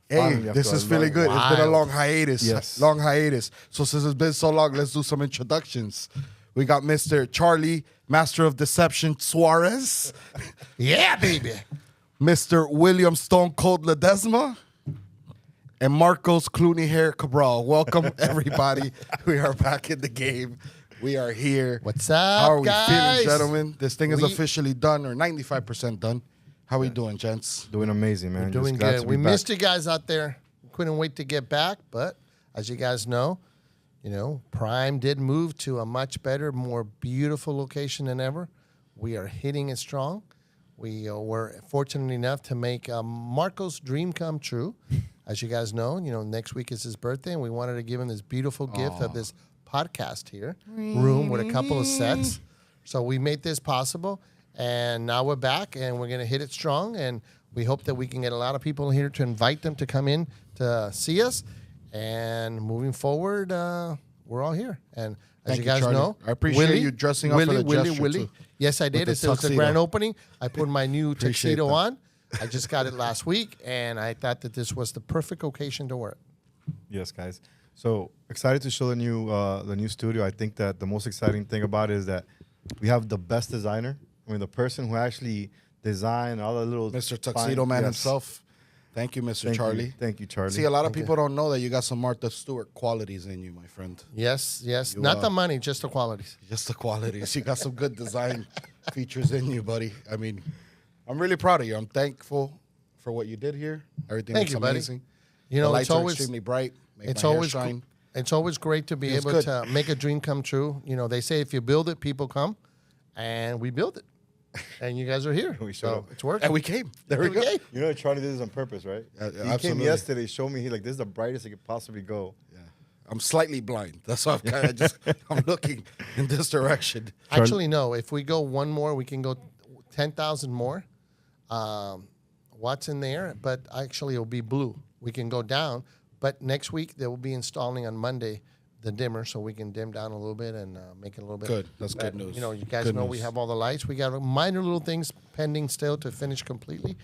Hey, this is feeling good. It's been a long hiatus. Yes. Long hiatus. So since it's been so long, let's do some introductions. We got Mr. Charlie, Master of Deception Suarez. Yeah, baby. Mr. William Stone Cold Ledesma. And Marcos Clooney Hair Cabral. Welcome, everybody. We are back in the game. We are here. What's up, How are we guys? feeling, gentlemen? This thing is officially done, or 95% done. How we doing, gents? Doing amazing, man. Doing Just glad good. to We be missed back. you guys out there. Couldn't wait to get back, but as you guys know, Prime did move to a much better, more beautiful location than ever. We are hitting it strong. We were fortunate enough to make Marco's dream come true. As you guys know, next week is his birthday, and we wanted to give him this beautiful gift of this podcast here, room with a couple of sets. So we made this possible, and now we're back, and we're going to hit it strong, and we hope that we can get a lot of people here to invite them to come in to see us. And moving forward, we're all here. And as Thank you you, guys Charlie. know, I appreciate you dressing up for the gesture, Willie. too. Yes, I did. the It was the tuxedo. grand opening. I put my new Appreciate tuxedo that. on. I just got it last week, and I thought that this was the perfect occasion to wear it. Yes, guys. So excited to show the new studio. I think that the most exciting thing about it is that we have the best designer. I mean, the person who actually designed all the little Mr. Tuxedo Man yes. himself. Thank you, Mr. Thank Charlie. you. Thank you, Charlie. See, a lot of people don't know that you got some Martha Stewart qualities in you, my friend. Yes. You, Not the money, just the qualities. Just the qualities. You got some good design features in you, buddy. I mean, I'm really proud of you. I'm thankful for what you did here. Everything Thank looks you, buddy. amazing. You The know, lights it's are always extremely bright. Make it's my hair always shine. it's always great to be Feels able good. to make a dream come true. They say if you build it, people come, and we build it, and you guys are here. We showed so up. it's working. And we came. There we go. Okay. You know, Charlie did this on purpose, right? He came absolutely. yesterday, showed me, this is the brightest it could possibly go. Yeah. I'm slightly blind. That's why I'm kind of just I'm looking in this direction. Actually, no. If we go one more, we can go 10,000 more watts in there. But actually, it'll be blue. We can go down. But next week, they will be installing on Monday the dimmer, so we can dim down a little bit and make it a little bit Good. That's good news. You guys Good know news. we have all the lights. We got minor little things pending still to finish completely,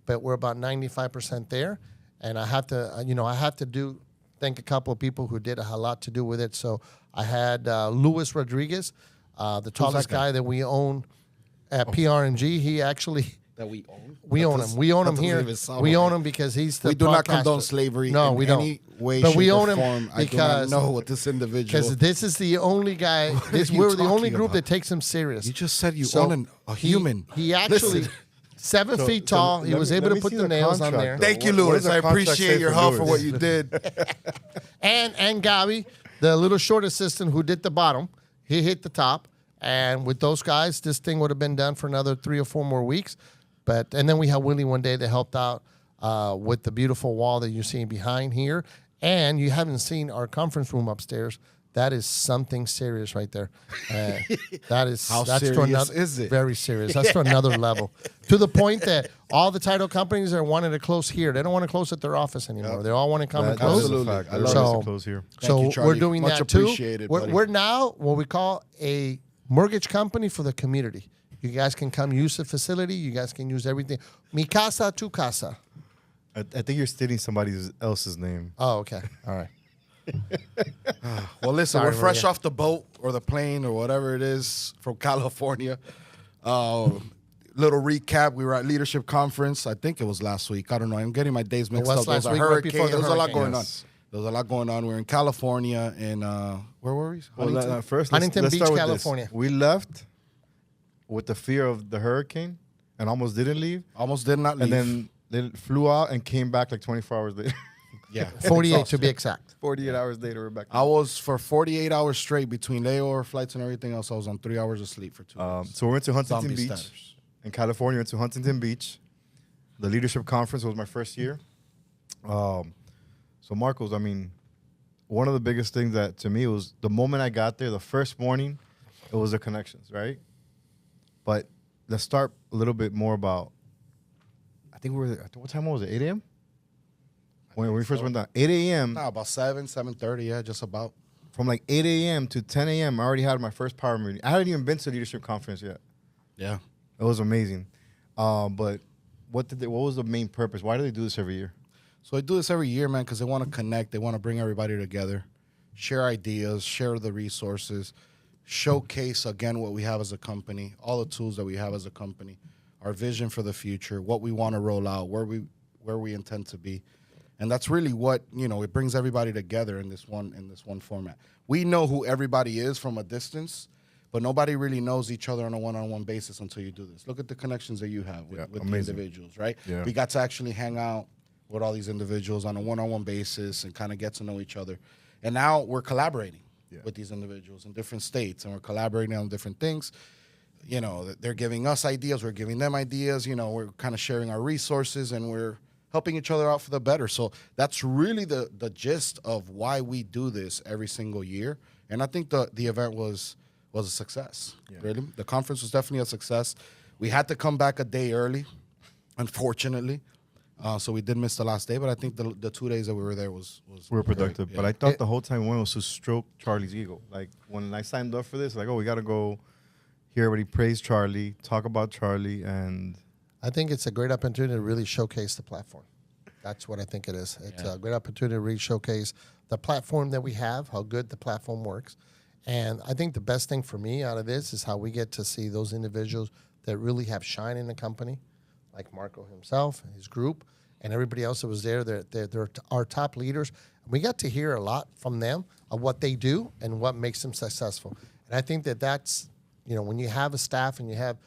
but we're about 95% there. And I have to, thank a couple of people who did a lot to do with it. So I had Luis Rodriguez, the tallest that guy? guy that we own at PR&G. He actually. That we own. We own him. We own him doesn't here. even sound We right. own him because he's the We do not podcaster. condone slavery No, in we don't. any way, but shape, we own or him form. I do because not know what this individual. because this is the only guy. you We're the only talking group about? that takes him serious. You just said you So own a human. He actually Listen. 7 So- feet so tall. He let was me- able let to me put see the the nails on contract, there. though. Thank you, What does Louis. the I contract appreciate say your for help for Louis? what you did. And Gabby, the little short assistant who did the bottom, he hit the top. And with those guys, this thing would have been done for another 3 or 4 more weeks. And then we had Willie one day that helped out with the beautiful wall that you're seeing behind here. And you haven't seen our conference room upstairs. That is something serious right there. That's serious to another, is it? Very serious. That's to another level. To the point that all the title companies are wanting to close here. They don't want to close at their office anymore. They all want to come and That is close. a Absolutely. fact. I I love love it. to close here. So you, we're Charlie. doing Much that too. appreciated, buddy. We're now what we call a mortgage company for the community. You guys can come use the facility. You guys can use everything. Mi casa, tu casa. I think you're stating somebody else's name. Oh, okay. All right. Well, listen, Sorry, we're fresh Maria. off the boat or the plane or whatever it is from California. Little recap: we were at Leadership Conference. I think it was last week. I don't know. I'm getting my days mixed was up. There was last a week, right hurricane. before the There was a lot hurricane. going on. Yes. There was a lot going on. We were in California and where were we? Well, Huntington? first, Huntington let's Beach, start with California. This. We left with the fear of the hurricane and almost didn't leave. Almost did not leave. And then they flew out and came back like 24 hours later. yeah, 48 to be exact. 48 hours later, we're back. I was for 48 hours straight between layover flights and everything else. I was on 3 hours of sleep for 2 days. So we went to Huntington Zombie Beach. status. In California, went to Huntington Beach. The leadership conference was my first year. So Marcos, I mean, one of the biggest things that to me was the moment I got there, the first morning, it was the connections, right? But let's start a little bit more about, what time was it, 8 a.m.? When we first went down, 8 a.m. No, about 7:30. Yeah, just about. From like 8 a.m. to 10 a.m., I already had my first power meeting. I hadn't even been to the leadership conference yet. Yeah. It was amazing. But what was the main purpose? Why do they do this every year? So they do this every year, man, because they want to connect. They want to bring everybody together, share ideas, share the resources, showcase, again, what we have as a company, all the tools that we have as a company, our vision for the future, what we want to roll out, where we intend to be. And that's really what, it brings everybody together in this one format. We know who everybody is from a distance, but nobody really knows each other on a one-on-one basis until you do this. Look at the connections that you have with the individuals, right? Yeah. We got to actually hang out with all these individuals on a one-on-one basis and kind of get to know each other. And now we're collaborating with these individuals in different states, and we're collaborating on different things. They're giving us ideas, we're giving them ideas, we're kind of sharing our resources, and we're helping each other out for the better. So that's really the gist of why we do this every single year. And I think the event was a success, really. The conference was definitely a success. We had to come back a day early, unfortunately. So we did miss the last day, but I think the 2 days that we were there was We were productive. great. But I thought the whole time we went was to stroke Charlie's ego. Like, when I signed up for this, like, we got to go hear everybody praise Charlie, talk about Charlie, and... I think it's a great opportunity to really showcase the platform. That's what I think it is. It's a great opportunity to really showcase the platform that we have, how good the platform works. And I think the best thing for me out of this is how we get to see those individuals that really have shine in the company, like Marco himself, his group, and everybody else that was there. They're our top leaders. We got to hear a lot from them of what they do and what makes them successful. And I think that's, when you have a staff and you have,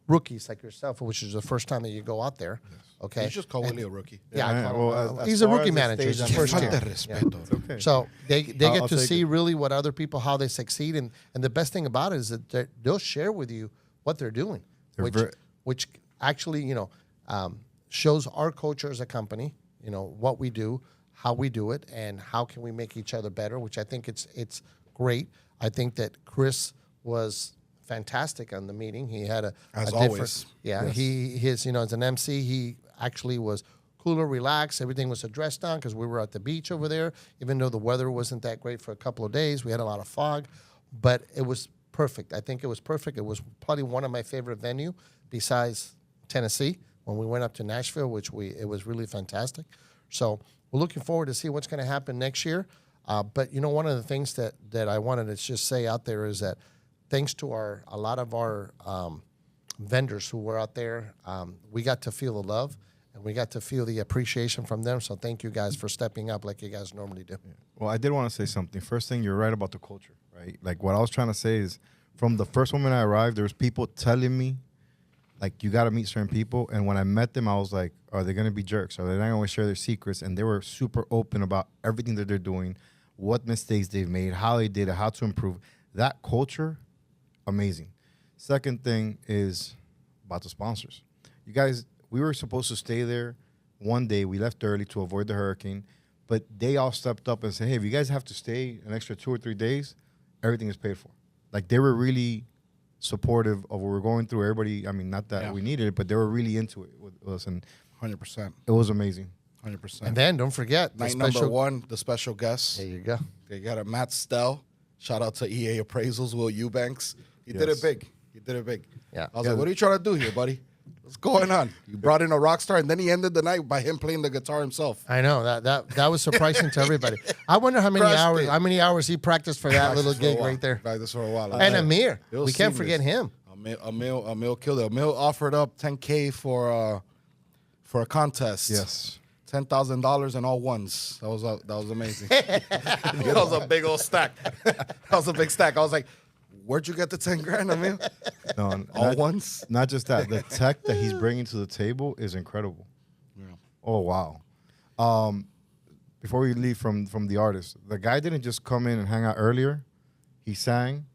rookies like yourself, which is the first time that you go out there. Okay. You just call Willie a rookie. Yeah, I Yeah, call well, him, as he's a far rookie as the manager. It's stage his I'm first in, year. Falta de respeto. Okay. So they get I'll to take see it. really what other people, how they succeed. And the best thing about it is that they'll share with you what they're doing, which actually, shows our culture as a company, what we do, how we do it, and how can we make each other better, which I think it's great. I think that Chris was fantastic on the meeting. He had a different, always. yeah. His as an MC, he actually was cooler, relaxed. Everything was addressed on because we were at the beach over there. Even though the weather wasn't that great for a couple of days, we had a lot of fog, but it was perfect. I think it was perfect. It was probably one of my favorite venue besides Tennessee when we went up to Nashville, it was really fantastic. So we're looking forward to see what's going to happen next year. But one of the things that I wanted to just say out there is that thanks to a lot of our vendors who were out there, we got to feel the love and we got to feel the appreciation from them. So thank you guys for stepping up like you guys normally do. Well, I did want to say something. First thing, you're right about the culture, right? Like, what I was trying to say is, from the first moment I arrived, there was people telling me, like, you got to meet certain people. And when I met them, I was like, are they going to be jerks? Are they not going to share their secrets? And they were super open about everything that they're doing, what mistakes they've made, how they did it, how to improve. That culture, amazing. Second thing is about the sponsors. You guys, we were supposed to stay there one day. We left early to avoid the hurricane. But they all stepped up and said, hey, if you guys have to stay an extra 2 or 3 days, everything is paid for. Like, they were really supportive of what we're going through. Everybody, I mean, not that we needed it, but they were really into it with us. And 100%. it was amazing. 100%. And then don't forget Night number one, the special guest. There you go. They got a Matt Stell. Shout out to EA Appraisals, Will Eubanks. He did it big. Yeah. I was like, what are you trying to do here, buddy? What's going on? You brought in a rock star, and then he ended the night by him playing the guitar himself. I know that was surprising to everybody. I wonder how many hours he practiced for that little gig right there. Practiced for a while. And Amir, we can't forget him. Emil killed it. Emil offered up $10K for a contest. Yes. $10,000 in all ones. That was amazing. That was a big old stack. That was a big stack. I was like, where'd you get the 10 grand, Emil? No, all ones? Not just that. The tech that he's bringing to the table is incredible. Yeah. Oh, wow. Before we leave from the artist, the guy didn't just come in and hang out earlier. He sang,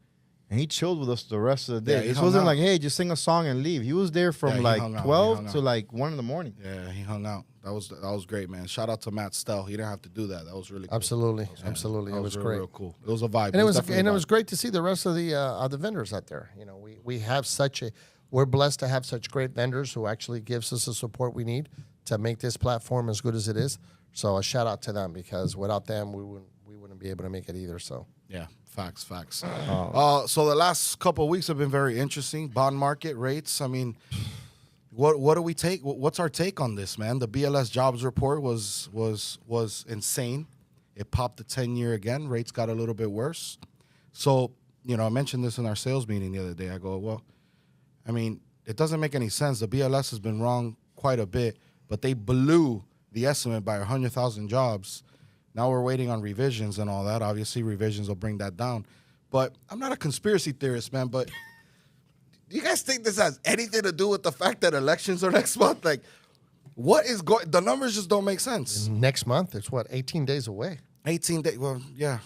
and he chilled with us the rest of the day. Yeah, It wasn't like, hey, just sing a song and leave. He was there from like 12 to like 1 in the morning. Yeah, he hung out. That was great, man. Shout out to Matt Stell. He didn't have to do that. That was really cool. Absolutely. That it was real, great. real cool. It was a vibe. And definitely it a was vibe. great to see the rest of the vendors out there. We have we're blessed to have such great vendors who actually gives us the support we need to make this platform as good as it is. So a shout out to them, because without them we wouldn't be able to make it either. So Yeah, facts. So the last couple of weeks have been very interesting. Bond market rates, I mean, what do we take? What's our take on this, man? The BLS jobs report was insane. It popped the 10-year again. Rates got a little bit worse. So, I mentioned this in our sales meeting the other day. I go, well, I mean, it doesn't make any sense. The BLS has been wrong quite a bit, but they blew the estimate by 100,000 jobs. Now we're waiting on revisions and all that. Obviously, revisions will bring that down. But I'm not a conspiracy theorist, man, but do you guys think this has anything to do with the fact that elections are next month? Like, what is going? The numbers just don't make sense. Next month, it's what, 18 days away? 18 days. Well, yeah.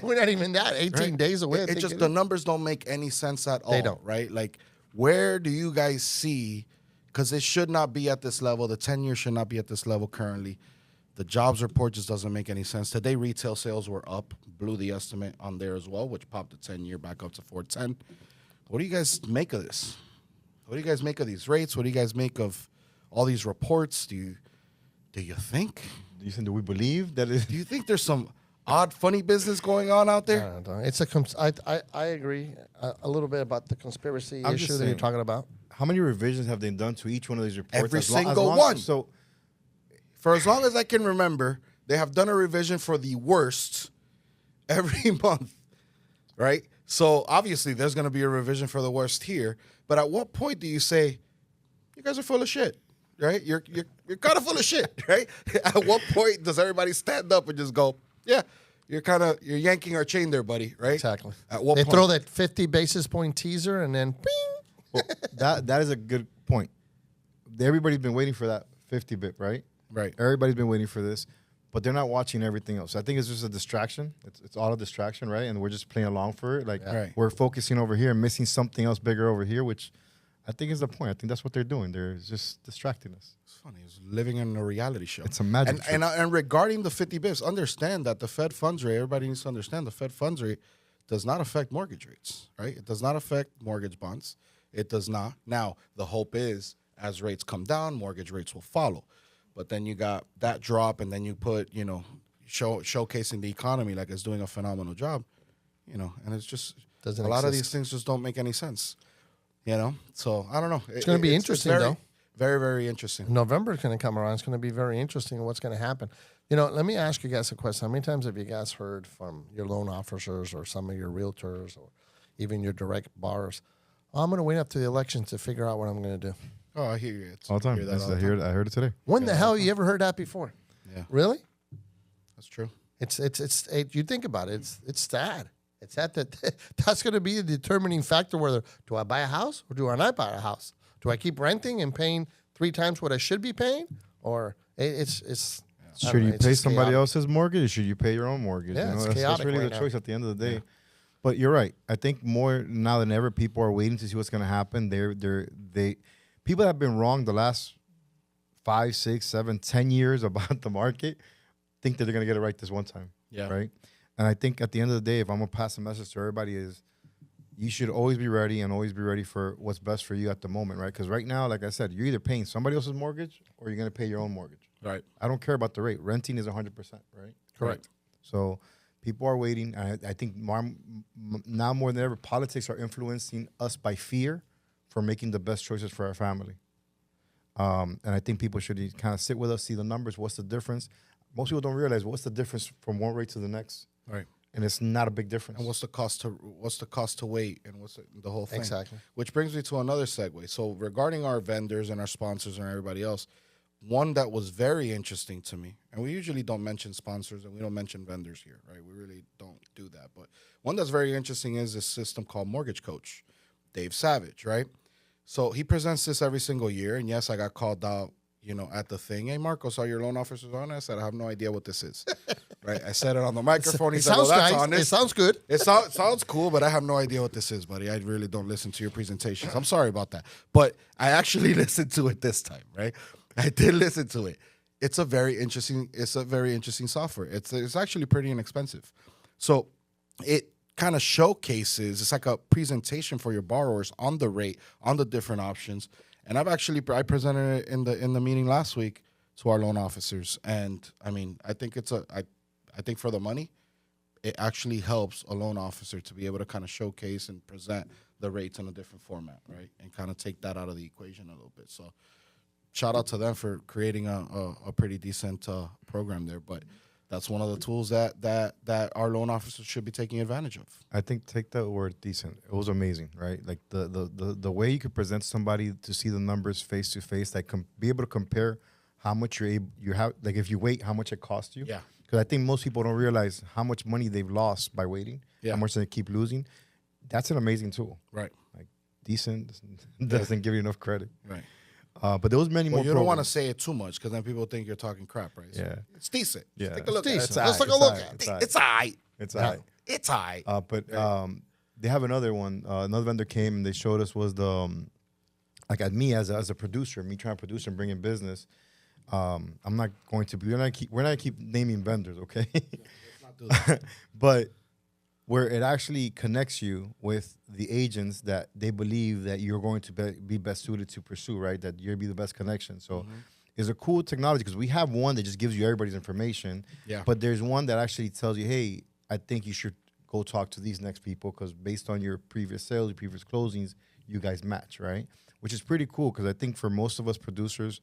We're not even that. 18 days away. It just, the numbers don't make any sense at all. They don't. Right? Like, where do you guys see? Because it should not be at this level. The 10-year should not be at this level currently. The jobs report just doesn't make any sense. Today, retail sales were up, blew the estimate on there as well, which popped the 10-year back up to 410. What do you guys make of this? What do you guys make of these rates? What do you guys make of all these reports? Do you think? Do we believe that it? Do you think there's some odd, funny business going on out there? I don't know. It's I agree a little bit about the conspiracy I'm issue just that you're saying, talking about. How many revisions have they done to each one of these reports? Every As long- single one. So For as long as I can remember, they have done a revision for the worst every month, right? So obviously there's going to be a revision for the worst here. But at what point do you say, you guys are full of shit, right? You're kind of full of shit, right? At what point does everybody stand up and just go, yeah, you're yanking our chain there, buddy, right? Exactly. At what They point? throw that 50 basis point teaser and then bing. well, that is a good point. Everybody's been waiting for that 50 bip, right? Right. Everybody's been waiting for this, but they're not watching everything else. I think it's just a distraction. It's all a distraction, right? And we're just playing along for it. Like Right. we're focusing over here and missing something else bigger over here, which I think is the point. I think that's what they're doing. They're just distracting us. It's funny. It's living in a reality show. It's a magic And, trick. and regarding the 50 bips, understand that the Fed funds rate, everybody needs to understand the Fed funds rate does not affect mortgage rates, right? It does not affect mortgage bonds. It does not. Now, the hope is as rates come down, mortgage rates will follow. But then you got that drop, and then you put, showcasing the economy like it's doing a phenomenal job, and it's just Doesn't a lot of exist. these things just don't make any sense, So I don't know. It's gonna be interesting, very, though. Very, very interesting. November is going to come around. It's going to be very interesting what's going to happen. Let me ask you guys a question. How many times have you guys heard from your loan officers or some of your realtors or even your direct borrowers? Oh, I'm going to wait up to the election to figure out what I'm going to do. Oh, I hear you. All the time. Hear that all the I time. heard it today. When the hell you ever heard that before? Yeah, Really? that's true. You think about it. It's sad. It's sad that that's going to be the determining factor. Whether do I buy a house or do I not buy a house? Do I keep renting and paying 3 times what I should be paying, or it's? I don't Should know, you it's pay just somebody chaotic. else's mortgage or should you pay your own mortgage? Yeah, it's that's chaotic really right the now. choice at the end of the day. But you're right. I think more now than ever, people are waiting to see what's going to happen. People have been wrong the last 5, 6, 7, 10 years about the market. Think that they're going to get it right this one time. Yeah. Right. And I think at the end of the day, if I'm going to pass a message to everybody is you should always be ready and always be ready for what's best for you at the moment. Right. Because right now, like I said, you're either paying somebody else's mortgage or you're going to pay your own mortgage. Right. I don't care about the rate. Renting is 100%. Right. Correct. So people are waiting. I think now more than ever, politics are influencing us by fear for making the best choices for our family. And I think people should kind of sit with us, see the numbers. What's the difference? Most people don't realize what's the difference from one rate to the next. Right. And it's not a big difference. And what's the cost to wait, and what's the whole thing? Exactly. Which brings me to another segue. So regarding our vendors and our sponsors and everybody else, one that was very interesting to me, and we usually don't mention sponsors and we don't mention vendors here, right? We really don't do that. But one that's very interesting is this system called Mortgage Coach, Dave Savage, right? So he presents this every single year. And yes, I got called out, at the thing. Hey, Marcos, are your loan officers on? I said, I have no idea what this is, right? I said it on the microphone. He It said, well, sounds that's nice. honest. It sounds good. It sounds cool, but I have no idea what this is, buddy. I really don't listen to your presentations. I'm sorry about that. But I actually listened to it this time, right? I did listen to it. It's a very interesting software. It's actually pretty inexpensive. So it kind of showcases, it's like a presentation for your borrowers on the rate, on the different options. And I presented it in the meeting last week to our loan officers. And I mean, I think I think for the money, it actually helps a loan officer to be able to kind of showcase and present the rates in a different format, right? And kind of take that out of the equation a little bit. So shout out to them for creating a pretty decent program there. But that's one of the tools that our loan officers should be taking advantage of. I think take that word decent. It was amazing, right? Like the way you could present somebody to see the numbers face to face, like be able to compare how much you have, like if you wait, how much it costs you. Yeah. Because I think most people don't realize how much money they've lost by waiting. Yeah. How much they keep losing. That's an amazing tool. Right. Like decent doesn't give you enough credit. Right. But there was many more. You don't want to programs. say it too much because then people think you're talking crap, right? So Yeah. it's decent. Yeah. Just take a look at It's it. decent. Let's Let's take a look at it. It's all right. It's all right. It's all right. But they have another one. Another vendor came and they showed us was the like at me as a producer, me trying to produce and bring in business. I'm not going to be. We're not keep naming vendors, okay? Let's not do that. But where it actually connects you with the agents that they believe that you're going to be best suited to pursue, right? That you'll be the best connection. So it's a cool technology because we have one that just gives you everybody's information. Yeah. But there's one that actually tells you, hey, I think you should go talk to these next people because based on your previous sales, your previous closings, you guys match, right? Which is pretty cool because I think for most of us producers,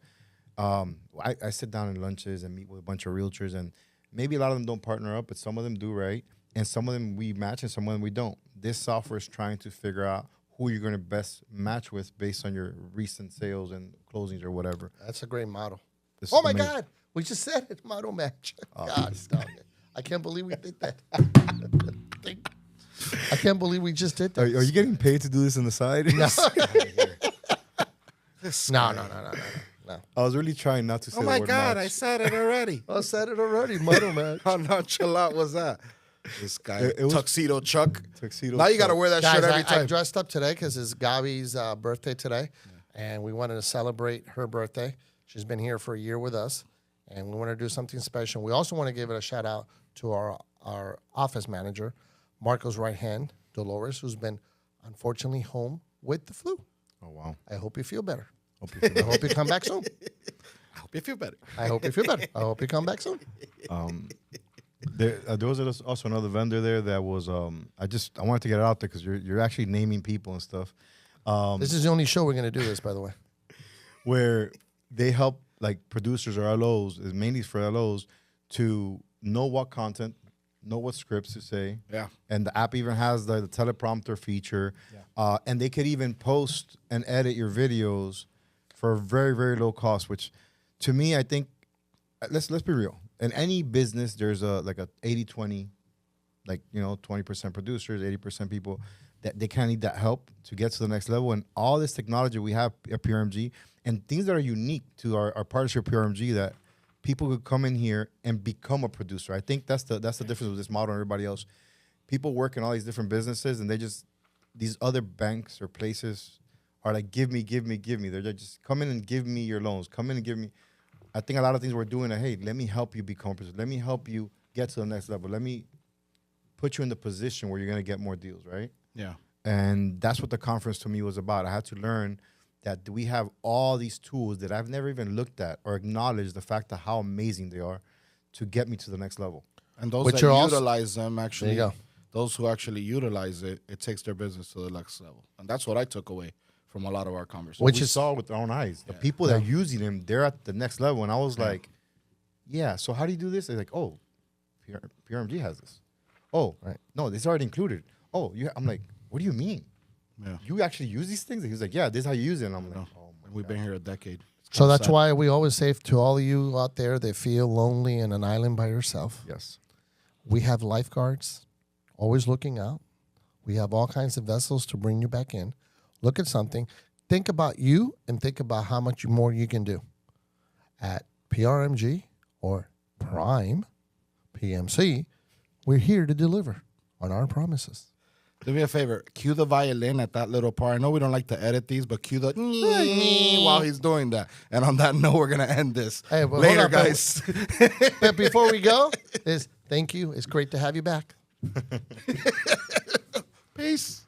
I sit down in lunches and meet with a bunch of realtors and maybe a lot of them don't partner up, but some of them do, right? And some of them we match and some of them we don't. This software is trying to figure out who you're going to best match with based on your recent sales and closings or whatever. That's a great model. This Oh is my amazing. God, we just said it, model match. God, dog it. I can't believe we did that. I can't believe we just did that. Are you getting paid to do this on the side? No. I was really trying not to say Oh the my word God, match. I said it already. I said it already, model match. How nonchalant was that? This guy, It was- Tuxedo Chuck. Tuxedo Now you got to Chuck. wear that Guys, shirt every I time. dressed up today because it's Gabi's birthday today, and we wanted to celebrate her birthday. She's been here for a year with us, and we want to do something special. We also want to give it a shout out to our office manager, Marco's right hand, Dolores, who's been unfortunately home with the flu. Oh, wow. I hope you feel better. Hope you feel I hope you come back soon. I hope you feel better. I hope you feel better. I hope you come back soon. There was also another vendor there that was I wanted to get it out there because you're actually naming people and stuff. This is the only show we're going to do this, by the way. Where they help like producers or LOs, is mainly for LOs, to know what content, know what scripts to say. Yeah. And the app even has the teleprompter feature. Yeah. And they could even post and edit your videos for a very, very low cost, which to me, I think, let's be real. In any business, there's a 80-20, like, 20% producers, 80% people that they kind of need that help to get to the next level. And all this technology we have at PRMG and things that are unique to our partnership PRMG that people could come in here and become a producer. I think that's the difference with this model and everybody else. People work in all these different businesses and these other banks or places are like, give me. They're just come in and give me your loans. Come in and give me. I think a lot of things we're doing are, hey, let me help you become a producer. Let me help you get to the next level. Let me put you in the position where you're going to get more deals, right? Yeah. And that's what the conference to me was about. I had to learn that we have all these tools that I've never even looked at or acknowledged the fact of how amazing they are to get me to the next level. And those But that you're also- utilize them actually, There you go. those who actually utilize it, it takes their business to the next level. And that's what I took away from a lot of our conversations. Which We is- saw with our own eyes. The people that are using them, they're at the next level. And I was like, yeah, so how do you do this? They're like, oh, PRMG has this. Oh, Right. no, this is already included. Oh, I'm like, what do you mean? Yeah. You actually use these things? And he was like, yeah, this is how you use it. And I'm like, oh, my We've been here a decade. It's So kinda that's sad. why we always say to all of you out there that feel lonely in an island by yourself, yes. we have lifeguards always looking out. We have all kinds of vessels to bring you back in. Look at something. Think about you and think about how much more you can do. At PRMG or Prime, PMC, we're here to deliver on our promises. Do me a favor. Cue the violin at that little part. I know we don't like to edit these, but cue the while he's doing that. And on that note, we're going to end this. Hey, but hold Later, on, but- guys. But before we go, thank you. It's great to have you back. Peace.